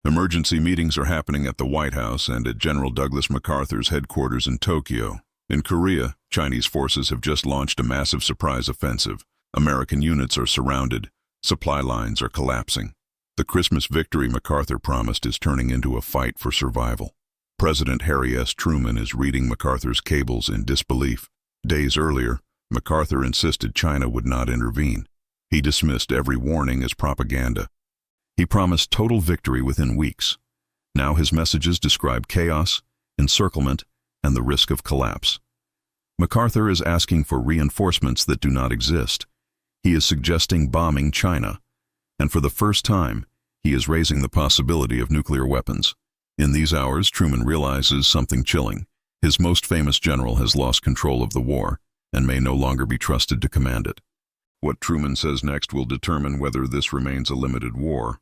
Emergency meetings are happening at the White House and at General Douglas MacArthur's headquarters in Tokyo. In Korea, Chinese forces have just launched a massive surprise offensive. American units are surrounded. Supply lines are collapsing. The Christmas victory MacArthur promised is turning into a fight for survival. President Harry S. Truman is reading MacArthur's cables in disbelief. Days earlier, MacArthur insisted China would not intervene. He dismissed every warning as propaganda. He promised total victory within weeks. Now his messages describe chaos, encirclement, and the risk of collapse. MacArthur is asking for reinforcements that do not exist. He is suggesting bombing China. And for the first time, he is raising the possibility of nuclear weapons. In these hours, Truman realizes something chilling. His most famous general has lost control of the war and may no longer be trusted to command it. What Truman says next will determine whether this remains a limited war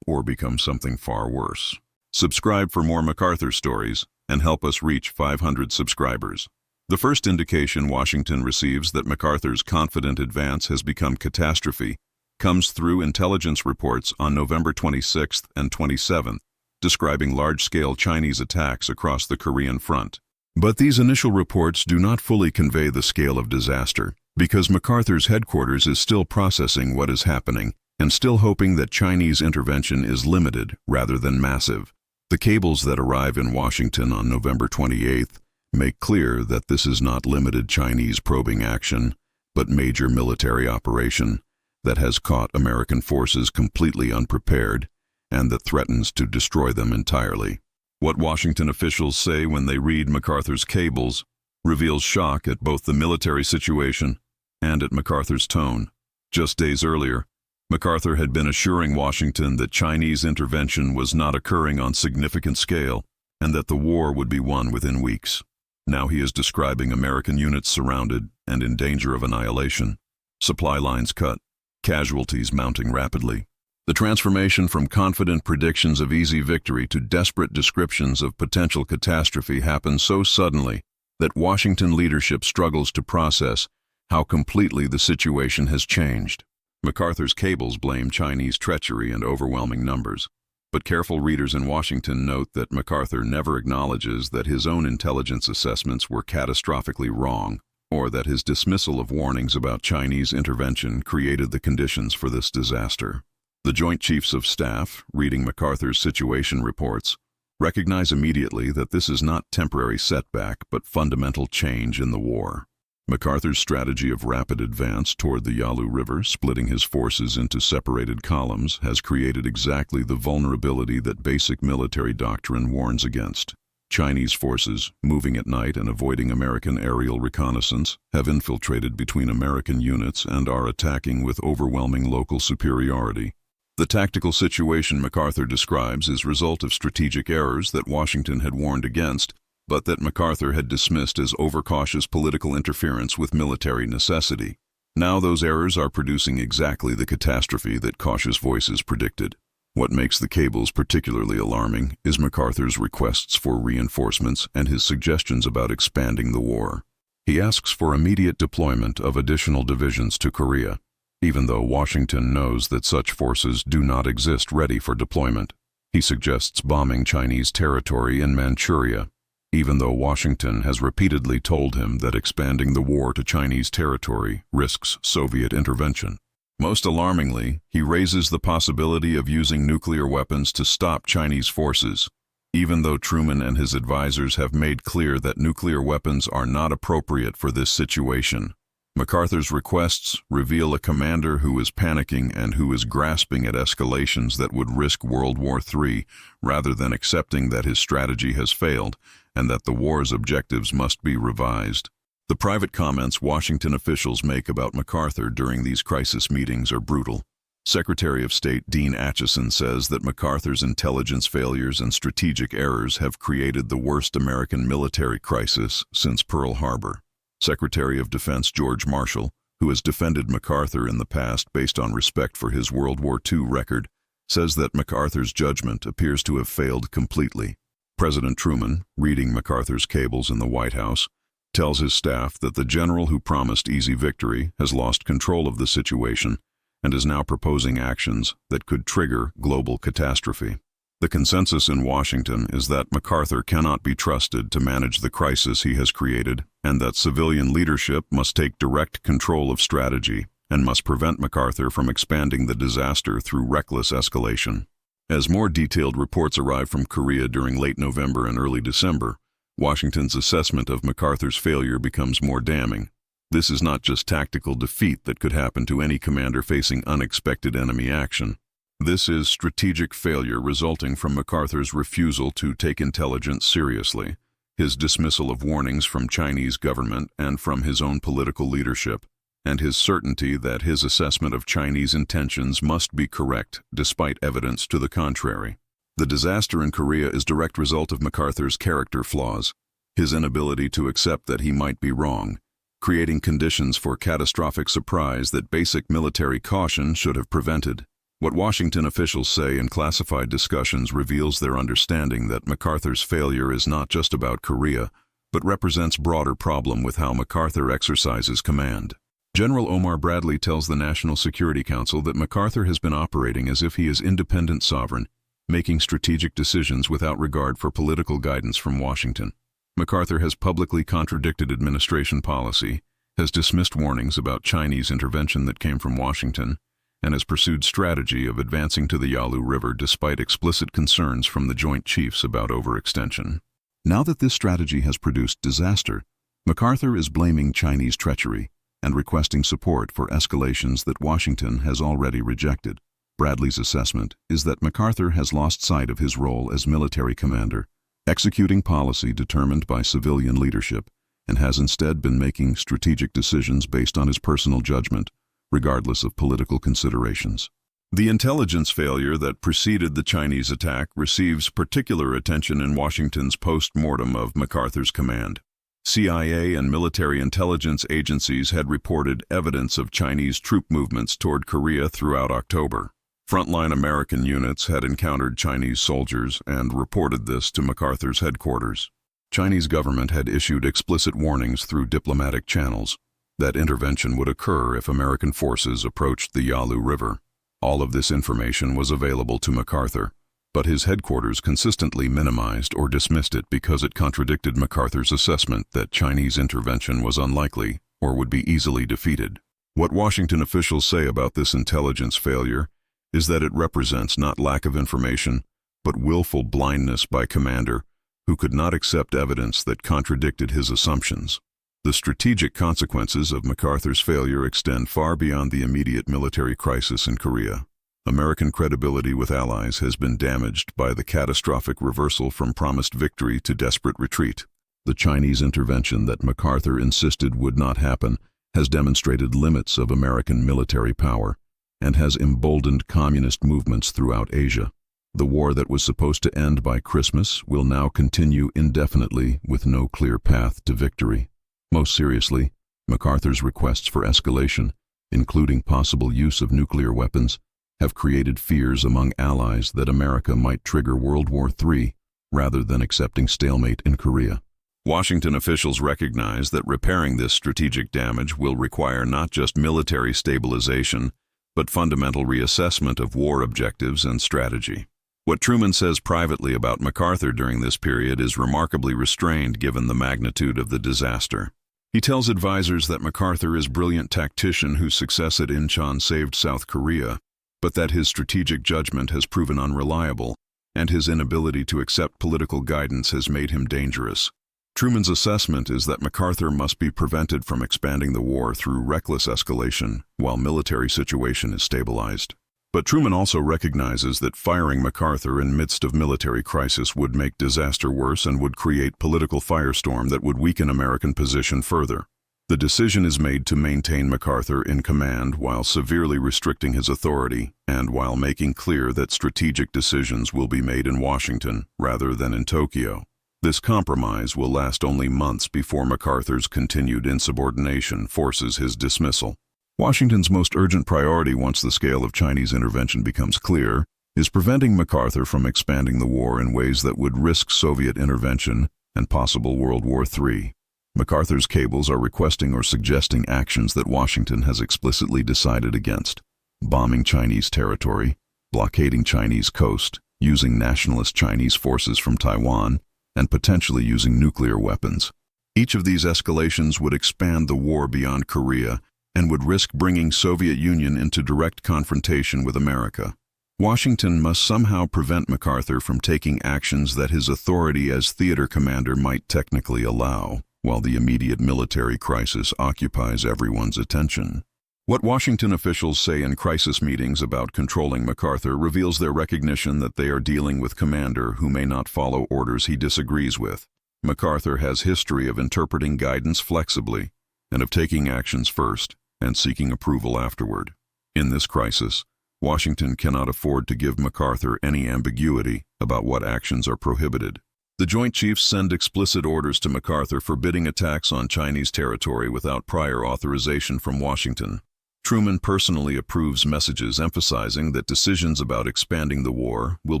or becomes something far worse. Subscribe for more MacArthur stories and help us reach 500 subscribers. The first indication Washington receives that MacArthur's confident advance has become catastrophe comes through intelligence reports on November 26th and 27th, describing large-scale Chinese attacks across the Korean front. But these initial reports do not fully convey the scale of disaster, because MacArthur's headquarters is still processing what is happening and still hoping that Chinese intervention is limited rather than massive. The cables that arrive in Washington on November 28th make clear that this is not limited Chinese probing action, but major military operation that has caught American forces completely unprepared and that threatens to destroy them entirely. What Washington officials say when they read MacArthur's cables reveals shock at both the military situation and at MacArthur's tone. Just days earlier, MacArthur had been assuring Washington that Chinese intervention was not occurring on significant scale and that the war would be won within weeks. Now he is describing American units surrounded and in danger of annihilation, supply lines cut, casualties mounting rapidly. The transformation from confident predictions of easy victory to desperate descriptions of potential catastrophe happens so suddenly that Washington leadership struggles to process how completely the situation has changed. MacArthur's cables blame Chinese treachery and overwhelming numbers, but careful readers in Washington note that MacArthur never acknowledges that his own intelligence assessments were catastrophically wrong, or that his dismissal of warnings about Chinese intervention created the conditions for this disaster. The Joint Chiefs of Staff, reading MacArthur's situation reports, recognize immediately that this is not temporary setback but fundamental change in the war. MacArthur's strategy of rapid advance toward the Yalu River, splitting his forces into separated columns, has created exactly the vulnerability that basic military doctrine warns against. Chinese forces, moving at night and avoiding American aerial reconnaissance, have infiltrated between American units and are attacking with overwhelming local superiority. The tactical situation MacArthur describes is result of strategic errors that Washington had warned against, but that MacArthur had dismissed as overcautious political interference with military necessity. Now those errors are producing exactly the catastrophe that cautious voices predicted. What makes the cables particularly alarming is MacArthur's requests for reinforcements and his suggestions about expanding the war. He asks for immediate deployment of additional divisions to Korea, even though Washington knows that such forces do not exist ready for deployment. He suggests bombing Chinese territory in Manchuria, even though Washington has repeatedly told him that expanding the war to Chinese territory risks Soviet intervention. Most alarmingly, he raises the possibility of using nuclear weapons to stop Chinese forces, even though Truman and his advisors have made clear that nuclear weapons are not appropriate for this situation. MacArthur's requests reveal a commander who is panicking and who is grasping at escalations that would risk World War III, rather than accepting that his strategy has failed and that the war's objectives must be revised. The private comments Washington officials make about MacArthur during these crisis meetings are brutal. Secretary of State Dean Acheson says that MacArthur's intelligence failures and strategic errors have created the worst American military crisis since Pearl Harbor. Secretary of Defense George Marshall, who has defended MacArthur in the past based on respect for his World War II record, says that MacArthur's judgment appears to have failed completely. President Truman, reading MacArthur's cables in the White House, tells his staff that the general who promised easy victory has lost control of the situation and is now proposing actions that could trigger global catastrophe. The consensus in Washington is that MacArthur cannot be trusted to manage the crisis he has created, and that civilian leadership must take direct control of strategy and must prevent MacArthur from expanding the disaster through reckless escalation. As more detailed reports arrive from Korea during late November and early December, Washington's assessment of MacArthur's failure becomes more damning. This is not just tactical defeat that could happen to any commander facing unexpected enemy action. This is strategic failure resulting from MacArthur's refusal to take intelligence seriously, his dismissal of warnings from Chinese government and from his own political leadership, and his certainty that his assessment of Chinese intentions must be correct despite evidence to the contrary. The disaster in Korea is a direct result of MacArthur's character flaws, his inability to accept that he might be wrong, creating conditions for catastrophic surprise that basic military caution should have prevented. What Washington officials say in classified discussions reveals their understanding that MacArthur's failure is not just about Korea, but represents a broader problem with how MacArthur exercises command. General Omar Bradley tells the National Security Council that MacArthur has been operating as if he is independent sovereign, making strategic decisions without regard for political guidance from Washington. MacArthur has publicly contradicted administration policy, has dismissed warnings about Chinese intervention that came from Washington, and has pursued strategy of advancing to the Yalu River despite explicit concerns from the Joint Chiefs about overextension. Now that this strategy has produced disaster, MacArthur is blaming Chinese treachery and requesting support for escalations that Washington has already rejected. Bradley's assessment is that MacArthur has lost sight of his role as military commander, executing policy determined by civilian leadership, and has instead been making strategic decisions based on his personal judgment, regardless of political considerations. The intelligence failure that preceded the Chinese attack receives particular attention in Washington's post-mortem of MacArthur's command. CIA and military intelligence agencies had reported evidence of Chinese troop movements toward Korea throughout October. Frontline American units had encountered Chinese soldiers and reported this to MacArthur's headquarters. Chinese government had issued explicit warnings through diplomatic channels that intervention would occur if American forces approached the Yalu River. All of this information was available to MacArthur, but his headquarters consistently minimized or dismissed it because it contradicted MacArthur's assessment that Chinese intervention was unlikely or would be easily defeated. What Washington officials say about this intelligence failure is that it represents not lack of information, but willful blindness by commander who could not accept evidence that contradicted his assumptions. The strategic consequences of MacArthur's failure extend far beyond the immediate military crisis in Korea. American credibility with allies has been damaged by the catastrophic reversal from promised victory to desperate retreat. The Chinese intervention that MacArthur insisted would not happen has demonstrated limits of American military power and has emboldened communist movements throughout Asia. The war that was supposed to end by Christmas will now continue indefinitely with no clear path to victory. Most seriously, MacArthur's requests for escalation, including possible use of nuclear weapons, have created fears among allies that America might trigger World War III rather than accepting stalemate in Korea. Washington officials recognize that repairing this strategic damage will require not just military stabilization, but fundamental reassessment of war objectives and strategy. What Truman says privately about MacArthur during this period is remarkably restrained given the magnitude of the disaster. He tells advisors that MacArthur is a brilliant tactician whose success at Incheon saved South Korea, but that his strategic judgment has proven unreliable, and his inability to accept political guidance has made him dangerous. Truman's assessment is that MacArthur must be prevented from expanding the war through reckless escalation while military situation is stabilized. But Truman also recognizes that firing MacArthur in midst of military crisis would make disaster worse and would create political firestorm that would weaken American position further. The decision is made to maintain MacArthur in command while severely restricting his authority and while making clear that strategic decisions will be made in Washington rather than in Tokyo. This compromise will last only months before MacArthur's continued insubordination forces his dismissal. Washington's most urgent priority once the scale of Chinese intervention becomes clear is preventing MacArthur from expanding the war in ways that would risk Soviet intervention and possible World War III. MacArthur's cables are requesting or suggesting actions that Washington has explicitly decided against: bombing Chinese territory, blockading Chinese coast, using nationalist Chinese forces from Taiwan, and potentially using nuclear weapons. Each of these escalations would expand the war beyond Korea and would risk bringing Soviet Union into direct confrontation with America. Washington must somehow prevent MacArthur from taking actions that his authority as theater commander might technically allow, while the immediate military crisis occupies everyone's attention. What Washington officials say in crisis meetings about controlling MacArthur reveals their recognition that they are dealing with a commander who may not follow orders he disagrees with. MacArthur has history of interpreting guidance flexibly and of taking actions first and seeking approval afterward. In this crisis, Washington cannot afford to give MacArthur any ambiguity about what actions are prohibited. The Joint Chiefs send explicit orders to MacArthur forbidding attacks on Chinese territory without prior authorization from Washington. Truman personally approves messages emphasizing that decisions about expanding the war will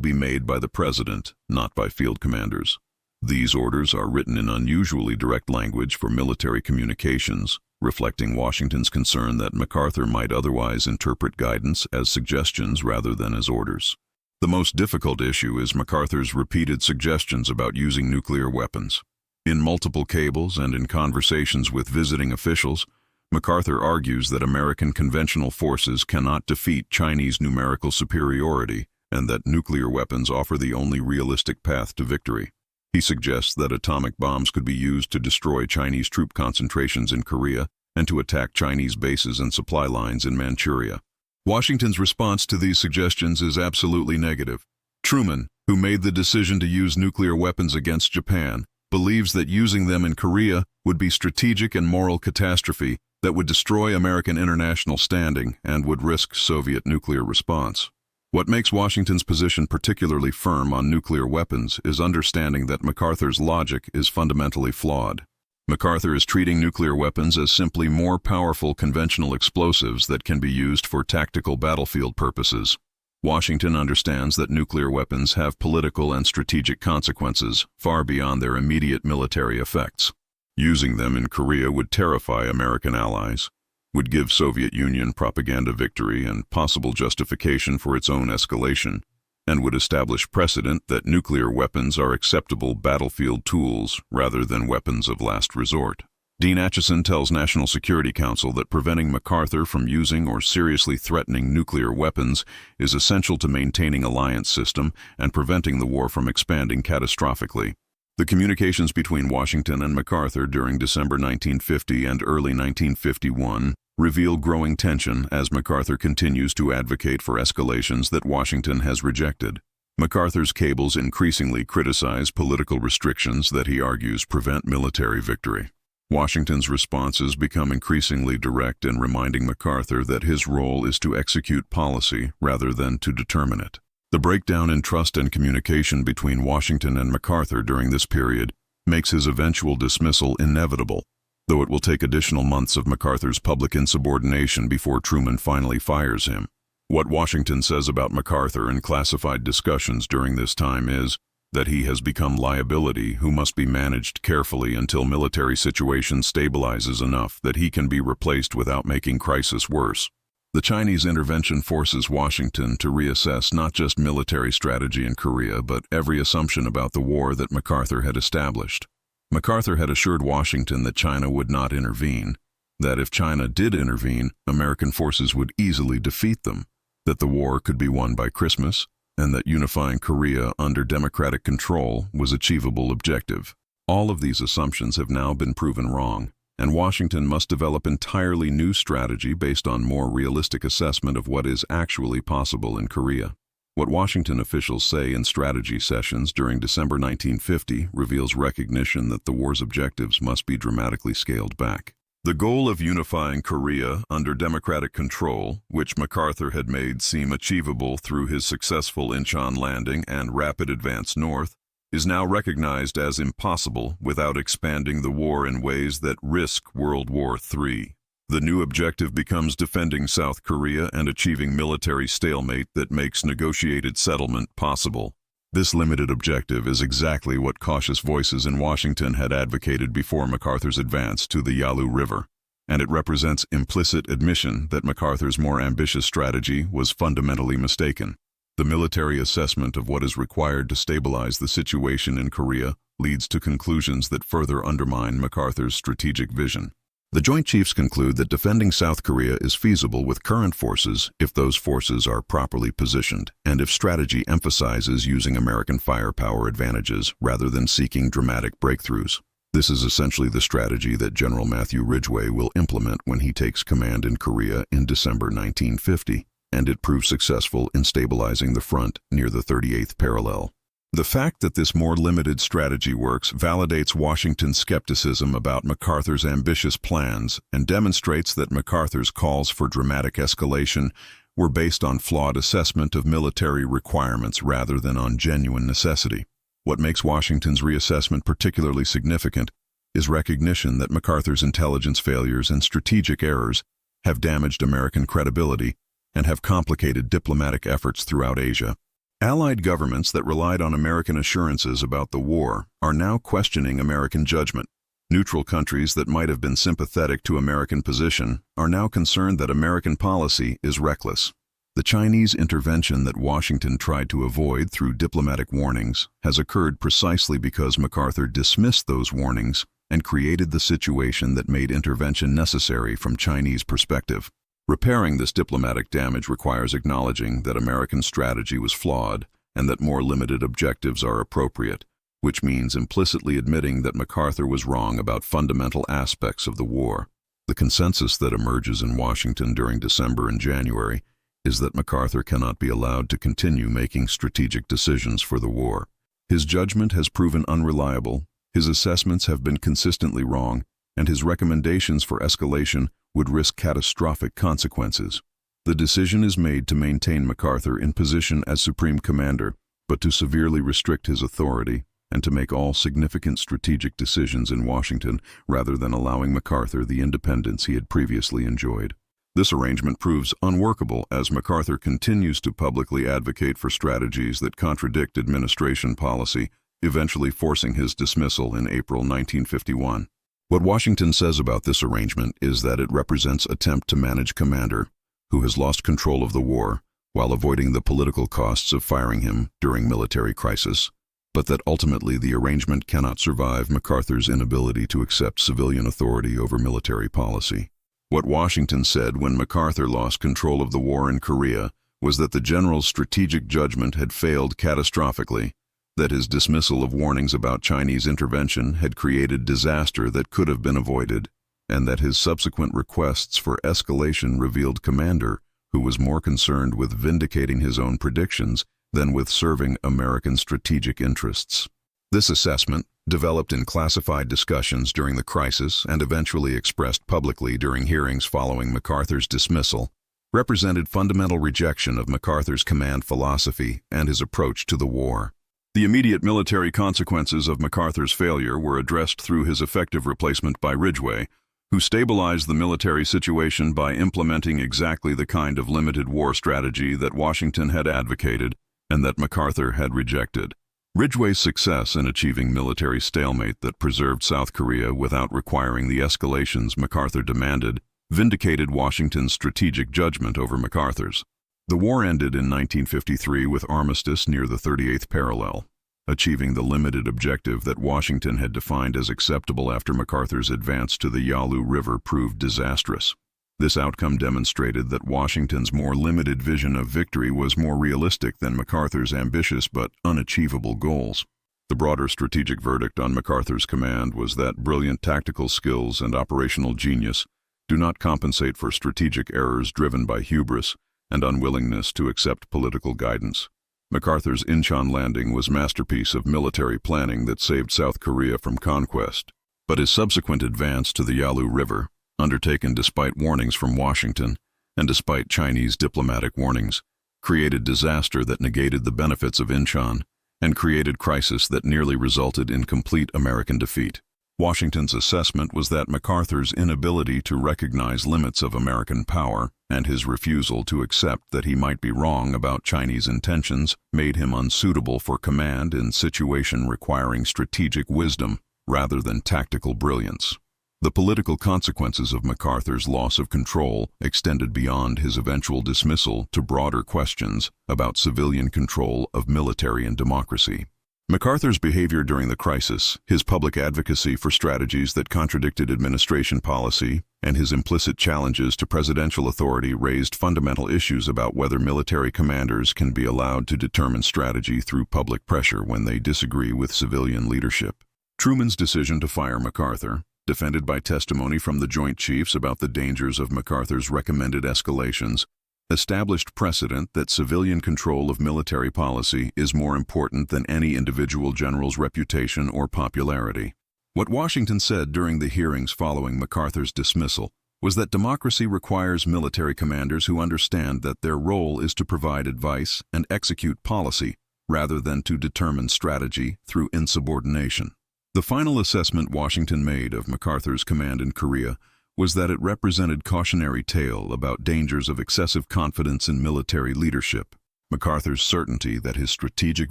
be made by the president, not by field commanders. These orders are written in unusually direct language for military communications, reflecting Washington's concern that MacArthur might otherwise interpret guidance as suggestions rather than as orders. The most difficult issue is MacArthur's repeated suggestions about using nuclear weapons. In multiple cables and in conversations with visiting officials, MacArthur argues that American conventional forces cannot defeat Chinese numerical superiority and that nuclear weapons offer the only realistic path to victory. He suggests that atomic bombs could be used to destroy Chinese troop concentrations in Korea and to attack Chinese bases and supply lines in Manchuria. Washington's response to these suggestions is absolutely negative. Truman, who made the decision to use nuclear weapons against Japan, believes that using them in Korea would be strategic and moral catastrophe that would destroy American international standing and would risk Soviet nuclear response. What makes Washington's position particularly firm on nuclear weapons is understanding that MacArthur's logic is fundamentally flawed. MacArthur is treating nuclear weapons as simply more powerful conventional explosives that can be used for tactical battlefield purposes. Washington understands that nuclear weapons have political and strategic consequences far beyond their immediate military effects. Using them in Korea would terrify American allies, would give Soviet Union propaganda victory and possible justification for its own escalation, and would establish precedent that nuclear weapons are acceptable battlefield tools rather than weapons of last resort. Dean Acheson tells National Security Council that preventing MacArthur from using or seriously threatening nuclear weapons is essential to maintaining alliance system and preventing the war from expanding catastrophically. The communications between Washington and MacArthur during December 1950 and early 1951 reveal growing tension as MacArthur continues to advocate for escalations that Washington has rejected. MacArthur's cables increasingly criticize political restrictions that he argues prevent military victory. Washington's responses become increasingly direct in reminding MacArthur that his role is to execute policy rather than to determine it. The breakdown in trust and communication between Washington and MacArthur during this period makes his eventual dismissal inevitable, though it will take additional months of MacArthur's public insubordination before Truman finally fires him. What Washington says about MacArthur in classified discussions during this time is that he has become liability who must be managed carefully until military situation stabilizes enough that he can be replaced without making crisis worse. The Chinese intervention forces Washington to reassess not just military strategy in Korea, but every assumption about the war that MacArthur had established. MacArthur had assured Washington that China would not intervene, that if China did intervene, American forces would easily defeat them, that the war could be won by Christmas, and that unifying Korea under democratic control was an achievable objective. All of these assumptions have now been proven wrong, and Washington must develop entirely new strategy based on more realistic assessment of what is actually possible in Korea. What Washington officials say in strategy sessions during December 1950 reveals recognition that the war's objectives must be dramatically scaled back. The goal of unifying Korea under democratic control, which MacArthur had made seem achievable through his successful Incheon landing and rapid advance north, is now recognized as impossible without expanding the war in ways that risk World War III. The new objective becomes defending South Korea and achieving military stalemate that makes negotiated settlement possible. This limited objective is exactly what cautious voices in Washington had advocated before MacArthur's advance to the Yalu River, and it represents implicit admission that MacArthur's more ambitious strategy was fundamentally mistaken. The military assessment of what is required to stabilize the situation in Korea leads to conclusions that further undermine MacArthur's strategic vision. The Joint Chiefs conclude that defending South Korea is feasible with current forces if those forces are properly positioned, and if strategy emphasizes using American firepower advantages rather than seeking dramatic breakthroughs. This is essentially the strategy that General Matthew Ridgway will implement when he takes command in Korea in December 1950, and it proves successful in stabilizing the front near the 38th parallel. The fact that this more limited strategy works validates Washington's skepticism about MacArthur's ambitious plans and demonstrates that MacArthur's calls for dramatic escalation were based on flawed assessment of military requirements rather than on genuine necessity. What makes Washington's reassessment particularly significant is recognition that MacArthur's intelligence failures and strategic errors have damaged American credibility and have complicated diplomatic efforts throughout Asia. Allied governments that relied on American assurances about the war are now questioning American judgment. Neutral countries that might have been sympathetic to American position are now concerned that American policy is reckless. The Chinese intervention that Washington tried to avoid through diplomatic warnings has occurred precisely because MacArthur dismissed those warnings and created the situation that made intervention necessary from Chinese perspective. Repairing this diplomatic damage requires acknowledging that American strategy was flawed and that more limited objectives are appropriate, which means implicitly admitting that MacArthur was wrong about fundamental aspects of the war. The consensus that emerges in Washington during December and January is that MacArthur cannot be allowed to continue making strategic decisions for the war. His judgment has proven unreliable, his assessments have been consistently wrong, and his recommendations for escalation would risk catastrophic consequences. The decision is made to maintain MacArthur in position as Supreme Commander, but to severely restrict his authority and to make all significant strategic decisions in Washington rather than allowing MacArthur the independence he had previously enjoyed. This arrangement proves unworkable as MacArthur continues to publicly advocate for strategies that contradict administration policy, eventually forcing his dismissal in April 1951. What Washington says about this arrangement is that it represents an attempt to manage commander who has lost control of the war while avoiding the political costs of firing him during military crisis, but that ultimately the arrangement cannot survive MacArthur's inability to accept civilian authority over military policy. What Washington said when MacArthur lost control of the war in Korea was that the general's strategic judgment had failed catastrophically, that his dismissal of warnings about Chinese intervention had created disaster that could have been avoided, and that his subsequent requests for escalation revealed commander who was more concerned with vindicating his own predictions than with serving American strategic interests. This assessment, developed in classified discussions during the crisis and eventually expressed publicly during hearings following MacArthur's dismissal, represented fundamental rejection of MacArthur's command philosophy and his approach to the war. The immediate military consequences of MacArthur's failure were addressed through his effective replacement by Ridgway, who stabilized the military situation by implementing exactly the kind of limited war strategy that Washington had advocated and that MacArthur had rejected. Ridgway's success in achieving military stalemate that preserved South Korea without requiring the escalations MacArthur demanded vindicated Washington's strategic judgment over MacArthur's. The war ended in 1953 with armistice near the 38th parallel, achieving the limited objective that Washington had defined as acceptable after MacArthur's advance to the Yalu River proved disastrous. This outcome demonstrated that Washington's more limited vision of victory was more realistic than MacArthur's ambitious but unachievable goals. The broader strategic verdict on MacArthur's command was that brilliant tactical skills and operational genius do not compensate for strategic errors driven by hubris and unwillingness to accept political guidance. MacArthur's Incheon landing was a masterpiece of military planning that saved South Korea from conquest, but his subsequent advance to the Yalu River, undertaken despite warnings from Washington and despite Chinese diplomatic warnings, created disaster that negated the benefits of Incheon and created crisis that nearly resulted in complete American defeat. Washington's assessment was that MacArthur's inability to recognize limits of American power and his refusal to accept that he might be wrong about Chinese intentions made him unsuitable for command in situation requiring strategic wisdom rather than tactical brilliance. The political consequences of MacArthur's loss of control extended beyond his eventual dismissal to broader questions about civilian control of military and democracy. MacArthur's behavior during the crisis, his public advocacy for strategies that contradicted administration policy, and his implicit challenges to presidential authority raised fundamental issues about whether military commanders can be allowed to determine strategy through public pressure when they disagree with civilian leadership. Truman's decision to fire MacArthur, defended by testimony from the Joint Chiefs about the dangers of MacArthur's recommended escalations, established precedent that civilian control of military policy is more important than any individual general's reputation or popularity. What Washington said during the hearings following MacArthur's dismissal was that democracy requires military commanders who understand that their role is to provide advice and execute policy, rather than to determine strategy through insubordination. The final assessment Washington made of MacArthur's command in Korea was that it represented cautionary tale about dangers of excessive confidence in military leadership. MacArthur's certainty that his strategic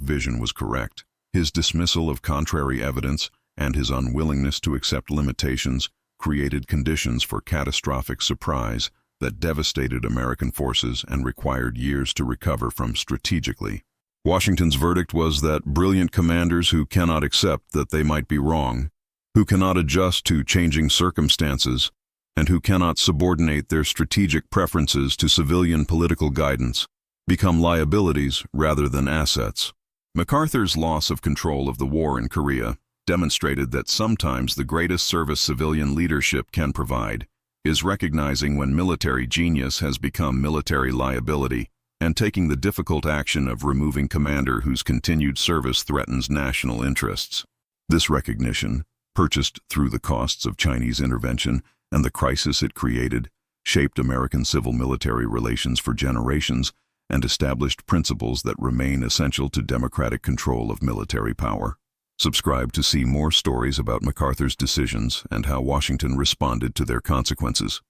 vision was correct, his dismissal of contrary evidence, and his unwillingness to accept limitations created conditions for catastrophic surprise that devastated American forces and required years to recover from strategically. Washington's verdict was that brilliant commanders who cannot accept that they might be wrong, who cannot adjust to changing circumstances, and who cannot subordinate their strategic preferences to civilian political guidance, become liabilities rather than assets. MacArthur's loss of control of the war in Korea demonstrated that sometimes the greatest service civilian leadership can provide is recognizing when military genius has become military liability and taking the difficult action of removing commander whose continued service threatens national interests. This recognition, purchased through the costs of Chinese intervention and the crisis it created, shaped American civil-military relations for generations and established principles that remain essential to democratic control of military power. Subscribe to see more stories about MacArthur's decisions and how Washington responded to their consequences.